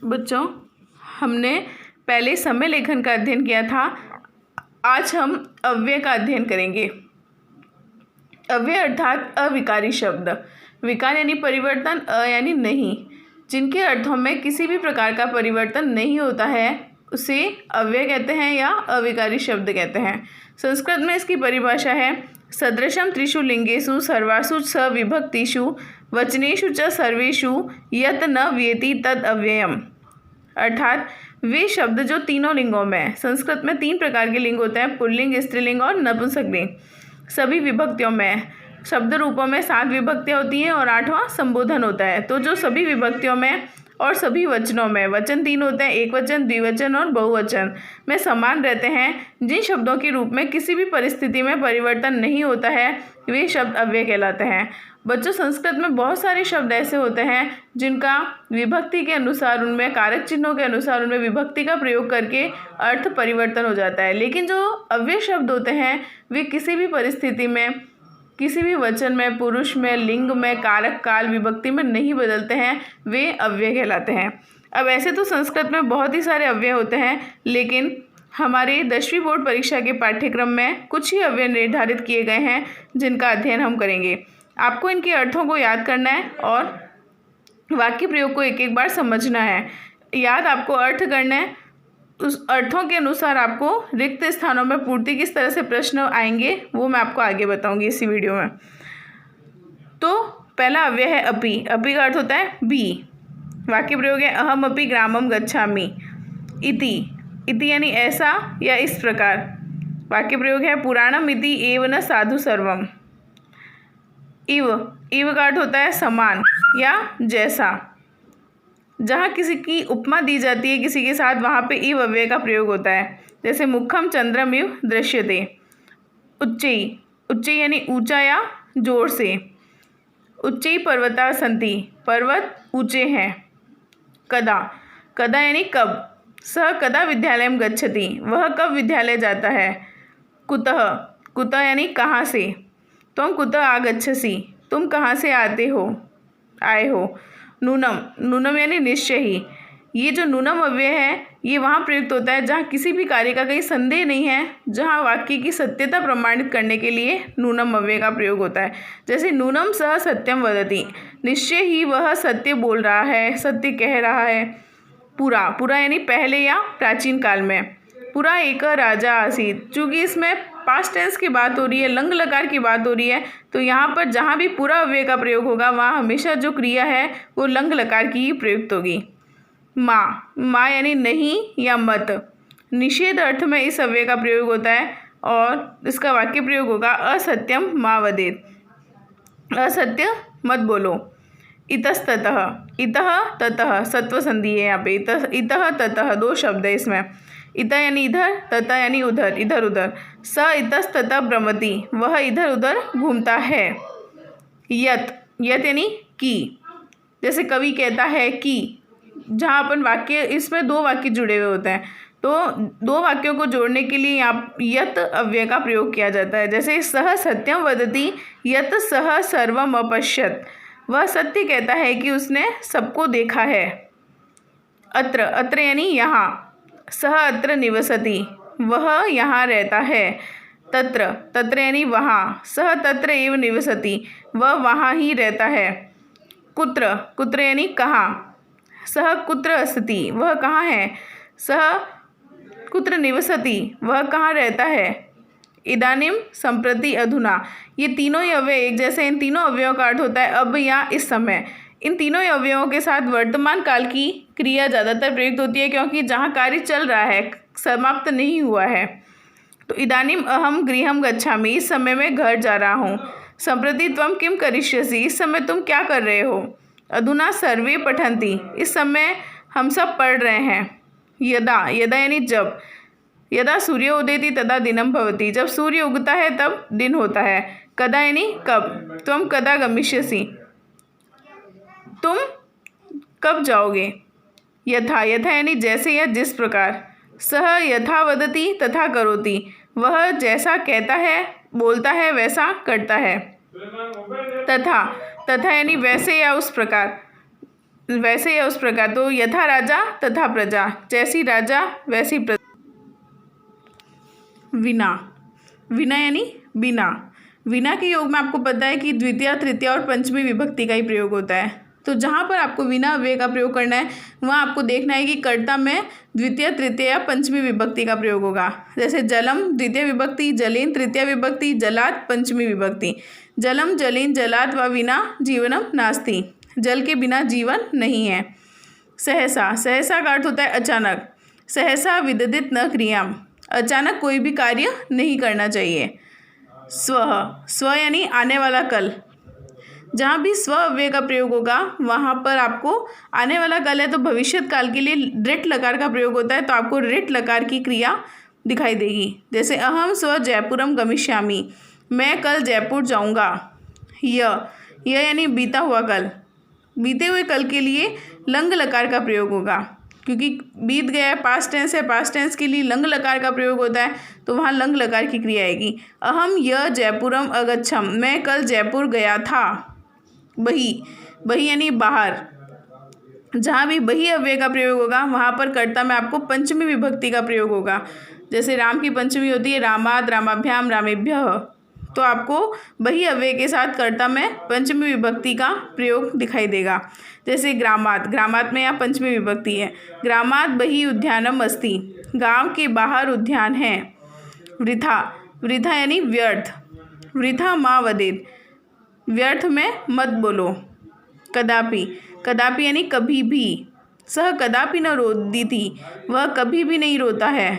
बच्चों, हमने पहले समय लेखन का अध्ययन किया था। आज हम अव्यय का अध्ययन करेंगे। अव्यय अर्थात अविकारी शब्द। विकार यानी परिवर्तन, यानी नहीं। जिनके अर्थों में किसी भी प्रकार का परिवर्तन नहीं होता है उसे अव्यय कहते हैं या अविकारी शब्द कहते हैं। संस्कृत में इसकी परिभाषा है सदृशम त्रिषु लिंगेषु सर्वासु स विभक्तिषु वचनेषु च सर्वेषु यत न व्येति तद अव्ययम। अर्थात वे शब्द जो तीनों लिंगों में, संस्कृत में 3 प्रकार के लिंग होते हैं, पुल्लिंग, स्त्रीलिंग और नपुंसकलिंग। सभी विभक्तियों में, शब्द रूपों में 7 विभक्तियाँ होती हैं और 8वां संबोधन होता है। तो जो सभी विभक्तियों में और सभी वचनों में, वचन 3 होते हैं, एक वचन, द्विवचन और बहुवचन में समान रहते हैं। जिन शब्दों के रूप में किसी भी परिस्थिति में परिवर्तन नहीं होता है वे शब्द अव्यय कहलाते हैं। बच्चों, संस्कृत में बहुत सारे शब्द ऐसे होते हैं जिनका विभक्ति के अनुसार, उनमें कारक चिन्हों के अनुसार उनमें विभक्ति का प्रयोग करके अर्थ परिवर्तन हो जाता है। लेकिन जो अव्यय शब्द होते हैं वे किसी भी परिस्थिति में, किसी भी वचन में, पुरुष में, लिंग में, कारक, काल, विभक्ति में नहीं बदलते हैं, वे अव्यय कहलाते हैं। अब ऐसे तो संस्कृत में बहुत ही सारे अव्यय होते हैं, लेकिन हमारे 10वीं बोर्ड परीक्षा के पाठ्यक्रम में कुछ ही अव्यय निर्धारित किए गए हैं जिनका अध्ययन हम करेंगे। आपको इनके अर्थों को याद करना है और वाक्य प्रयोग को एक एक बार समझना है। याद आपको अर्थ करना है, उस अर्थों के अनुसार आपको रिक्त स्थानों में पूर्ति किस तरह से प्रश्न आएंगे वो मैं आपको आगे बताऊंगी इसी वीडियो में। तो पहला अव्यय है अपि। अपि का अर्थ होता है भी। वाक्य प्रयोग है अहम अपि ग्रामम गच्छामि। इति, इति यानी ऐसा या इस प्रकार। वाक्य प्रयोग है पुराणम इति एव न साधु सर्वम। इव, इव का अर्थ होता है समान या जैसा। जहाँ किसी की उपमा दी जाती है किसी के साथ, वहाँ पे इव अव्यय का प्रयोग होता है। जैसे मुखम चंद्रम इव दृश्यते। उच्चई, उच्चई यानी ऊंचा या जोर से। उच्चई पर्वता सन्ति, पर्वत ऊंचे हैं। कदा, कदा यानी कब। सह कदा विद्यालयम गच्छति, वह कब विद्यालय जाता है। कुतः, कुतः यानी कहाँ से। त्वं कुतः आगच्छसि, तुम कहाँ से आए हो। नूनम, नूनम यानी निश्चय ही। ये जो नूनम अव्यय है ये वहाँ प्रयुक्त होता है जहाँ किसी भी कार्य का कहीं संदेह नहीं है, जहाँ वाक्य की सत्यता प्रमाणित करने के लिए नूनम अव्यय का प्रयोग होता है। जैसे नूनम सह सत्यम वदति, निश्चय ही वह सत्य बोल रहा है, सत्य कह रहा है। पुरा, पुरा यानी पहले या प्राचीन काल में। पुरा एक राजा आसीत, चूँकि इसमें पास्ट टेंस की बात हो रही है, लंग लकार की बात हो रही है, तो यहाँ पर जहाँ भी पूरा अव्यय का प्रयोग होगा वहाँ हमेशा जो क्रिया है वो लंग लकार की ही प्रयुक्त होगी। माँ, माँ यानी नहीं या मत। निषेध अर्थ में इस अव्यय का प्रयोग होता है और इसका वाक्य प्रयोग होगा असत्यम मा वदेत, असत्य मत बोलो। इतस्ततः, इतः ततः सत्व संधि है यहाँ पे। इतः ततः 2 शब्द है इसमें। इतः यानी इधर, ततः यानी उधर, इधर उधर। स इतस्ततः भ्रमति, वह इधर उधर घूमता है। यत, यत यानी की। जैसे कवि कहता है कि, जहाँ अपन वाक्य, इसमें 2 वाक्य जुड़े हुए होते हैं तो 2 वाक्यों को जोड़ने के लिए यहाँ यत अव्यय का प्रयोग किया जाता है। जैसे सह सत्यम वदति यत सह सर्वम अपश्यत, वह सत्य कहता है कि उसने सबको देखा है। अत्र, अत्र यानी यहाँ। सह अत्र निवसति, वह यहाँ रहता है। तत्र, तत्र यानी वहाँ। सह तत्र एव निवसति, वह वहाँ ही रहता है। कुत्र, कुत्र यानी कहाँ। सह कुत्र अस्ति, वह कहाँ है। सह कुत्र निवसति, वह कहाँ रहता है। इदानीम संप्रति अधुना, ये तीनों ही अव्यय एक जैसे। इन तीनों अव्ययों का अर्थ होता है अब या इस समय। इन तीनों अव्ययों के साथ वर्तमान काल की क्रिया ज़्यादातर प्रयुक्त होती है क्योंकि जहाँ कार्य चल रहा है, समाप्त नहीं हुआ है। तो इदानीम अहम गृहम गच्छामि, इस समय मैं घर जा रहा हूँ। संप्रति त्वं किम करिष्यसि, इस समय तुम क्या कर रहे हो। अधुना सर्वे पठन्ति, इस समय हम सब पढ़ रहे हैं। यदा, यदा यानी जब। यदा सूर्य उदेति तदा दिनम भवति, जब सूर्य उगता है तब दिन होता है। कदा यानी कब। त्वं कदा गमिष्यसि, तुम कब जाओगे। यथा, यथा यानी जैसे या जिस प्रकार। सह यथा वदति तथा करोति, वह जैसा कहता है, बोलता है, वैसा करता है। तथा, तथा यानी वैसे या उस प्रकार। वैसे या उस प्रकार, तो यथा राजा तथा प्रजा, जैसी राजा वैसी प्रजा। विना, विना यानी बिना। विना के योग में आपको पता है कि द्वितीय, तृतीय और पंचमी विभक्ति का ही प्रयोग होता है। तो जहाँ पर आपको विना अव्यय का प्रयोग करना है वहाँ आपको देखना है कि कर्ता में द्वितीय, तृतीय या पंचमी विभक्ति का प्रयोग होगा। जैसे जलम द्वितीय विभक्ति, जलेन तृतीय विभक्ति, जलात पंचमी विभक्ति। जलम जलेन जलात व विना जीवनम नास्ति, जल के बिना जीवन नहीं है। सहसा, सहसा का अर्थ होता है अचानक। सहसा विददित न क्रियाम, अचानक कोई भी कार्य नहीं करना चाहिए। स्व, स्व यानी आने वाला कल। जहाँ भी स्व अव्यय का प्रयोग होगा वहाँ पर आपको आने वाला कल है तो भविष्यत काल के लिए ऋट लकार का प्रयोग होता है, तो आपको ऋट लकार की क्रिया दिखाई देगी। जैसे अहम स्व जयपुरम गमिष्यामि, मैं कल जयपुर जाऊँगा। यह यानी बीता हुआ कल। बीते हुए कल के लिए लंग लकार का प्रयोग होगा, क्योंकि बीत गया है, पास्ट टेंस है, पास्ट टेंस के लिए लंग लकार का प्रयोग होता है, तो वहाँ लंग लकार की क्रिया आएगी। अहम य जयपुरम अगच्छम, मैं कल जयपुर गया था। बही, बही यानी बाहर। जहाँ भी बही अव्यय का प्रयोग होगा वहाँ पर कर्ता में आपको पंचमी विभक्ति का प्रयोग होगा। जैसे राम की पंचमी होती है रामाद, रामाभ्याम, रामेभ्यः, तो आपको बही अव्यय के साथ कर्ता में पंचमी विभक्ति का प्रयोग दिखाई देगा। जैसे ग्रामाद, ग्रामाद में यहाँ पंचमी विभक्ति है। ग्रामाद बही उद्यानम अस्ति, गांव के बाहर उद्यान है। वृथा, वृथा यानी व्यर्थ। वृथा मा वदेत, व्यर्थ में मत बोलो। कदापि, कदापि यानी कभी भी। सह कदापि न रोदिति, वह कभी भी नहीं रोता है।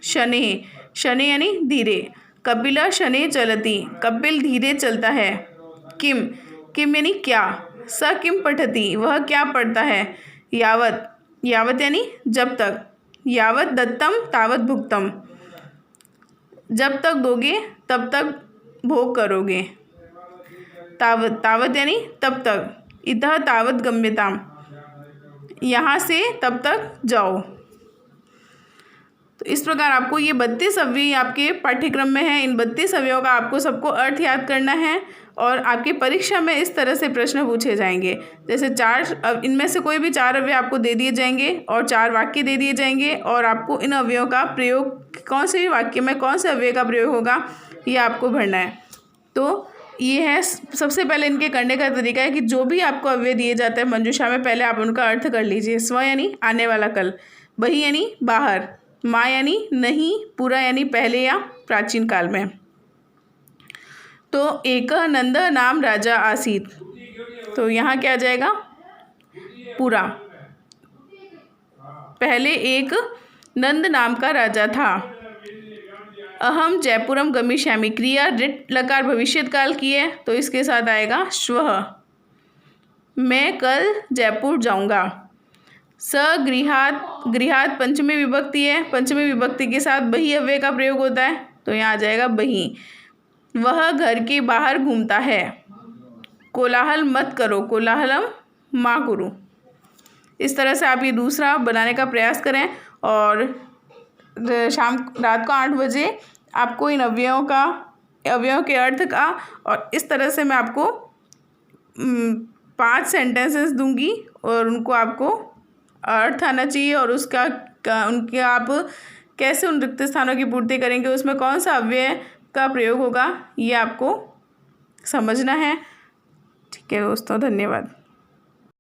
शनैः, शनैः यानी धीरे। कपिल शनैः चलति, कपिल धीरे चलता है। किम, किम यानी क्या। स किम पठति, वह क्या पढ़ता है। यावत, यावत यानी जब तक। यावत दत्तम तावत भुक्तम, जब तक दोगे तब तक भोग करोगे। तावत, तावत यानी तब तक। इतः तावत गम्यताम, यहाँ से तब तक जाओ। तो इस प्रकार आपको ये 32 अव्यय आपके पाठ्यक्रम में है। इन 32 अव्ययों का आपको सबको अर्थ याद करना है और आपकी परीक्षा में इस तरह से प्रश्न पूछे जाएंगे। जैसे इनमें से कोई भी 4 अव्यय आपको दे दिए जाएंगे और 4 वाक्य दे दिए जाएंगे और आपको इन अव्ययों का प्रयोग कौन से वाक्य में कौन से अव्यय का प्रयोग होगा ये आपको भरना है। तो ये है सबसे पहले इनके करने का तरीका है कि जो भी आपको अव्यय दिए जाते हैं मंजूषा में पहले आप उनका अर्थ कर लीजिए। स्व यानी आने वाला कल, बही यानी बाहर, माँ यानी नहीं, पूरा यानी पहले या प्राचीन काल में। तो एक नंद नाम राजा आसीत, तो यहाँ क्या आ जाएगा पूरा। पहले एक नंद नाम का राजा था। अहम जयपुरम गमिष्यामि, क्रिया ऋट लकार भविष्यत काल की है तो इसके साथ आएगा श्वः। मैं कल जयपुर जाऊंगा। स गृहात, गृहात पंचमी विभक्ति है, पंचमी विभक्ति के साथ बही अव्यय का प्रयोग होता है तो यहाँ आ जाएगा बही। वह घर के बाहर घूमता है। कोलाहल मत करो, कोलाहलम मा कुरु। इस तरह से आप ये दूसरा बनाने का प्रयास करें और रात को 8 बजे आपको इन अव्ययों के अर्थ का और इस तरह से मैं आपको 5 सेंटेंसेस दूंगी और उनको आपको अर्थ आना चाहिए और उनके आप कैसे उन रिक्त स्थानों की पूर्ति करेंगे, उसमें कौन सा अव्यय का प्रयोग होगा ये आपको समझना है। ठीक है दोस्तों, धन्यवाद।